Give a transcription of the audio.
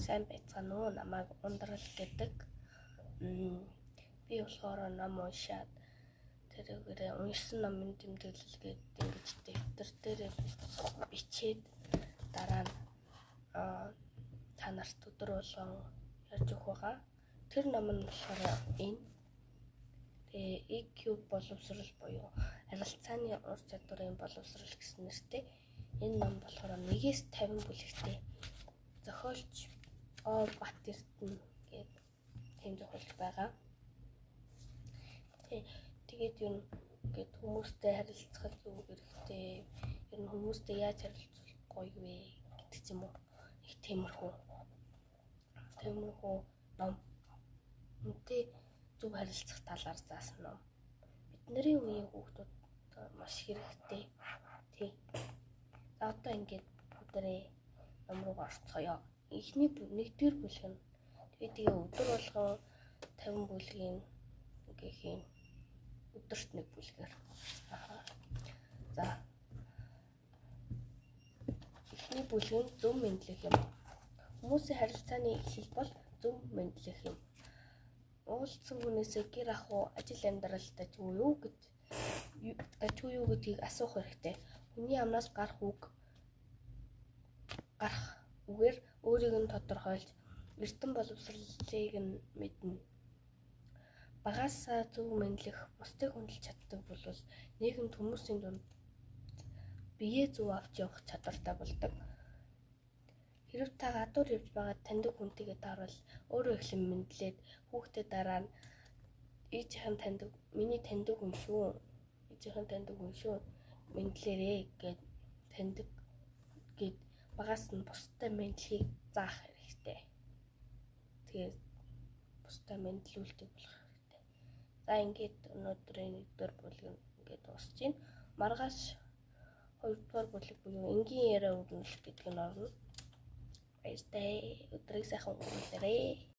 сайн байцгаана уу? Намайг Ундрал гэдэг. Би болохоор ном уншаад тэрүүгээрээ уншсан номын тэмдэглэлгээд ингэж дэвтэр дээр бичээд дараа нь та нарт өдөр болгон ярьж өгөх байгаа. Тэр ном нь болохоор энэ. Тэгээ EQ боловсрол буюу харилцааны ур чадварын боловсрол гэсэн нэртэй. Энэ ном болохоор 1-ээс 50 бүлэгтэй. Зохиолч О Бат Эрдэнэ гэдэг тийм зохиолч байгаа. Тэгээд юу ингээд хүмүүстэй харилцахад юу хэрэгтэй, ер нь хүмүүстэй яаж харилцах гоё вэ гэдэг ч юм уу. Их тиймэрхүү ном. Үнэтэй зөв харилцах талаар заасан ном. Бидний үеийн хүүхдүүд маш хэрэгтэй. Тий. За одоо ингээд бүгдээ ном руу орцгоё. Эхний 1-р бүлэг нь тэгээ өдөр болгон 50 бүлгийн ингээхийн өдөрт 1 бүлгээр. За. Эхний бүлэг нь зөв мэдлэх юм. Хүмүүсийн харилцааны эхлэл бол зөв мэдлэх юм. Уулзсан хүнээсээ гэр ахуй, ажил амьдрал дажгүй юу гэдгийг асуух хэрэгтэй. Хүний амнаас гарах үгээр өөрийг нь тодорхойлж, эрдэм боловсролыг нь мэднэ. Багаасаа зөв мэдлэх, бусдыг хүндэлж чаддаг бол нийгэмд хүмүүсийн дунд биеэ зөв авч явах чадвартай болдог. Хэрв та гадуур явж байгаа таньдаг хүнтэйгээ таарвал өөрөө эхлэн мэдлээд хүүхдээ дараа нь миний таньдаг хүн шүү. Ээжийнхэн таньдаг хүн шүү. Мэдлээрээ гэд багаас нь бусдад мэдлэгийг заах хэрэгтэй. Тэгээд бусдад мэдлүүлдэг болох хэрэгтэй. За ингээд өнөөдрийн 1-р бүлэг ингээд дуусж байна. Маргааш 2-р бүлэг буюу энгийн яриа өрнөлт гэдэг нь орно. Баяртай. Өдрийг сайхан өнгөрүүлээрэй.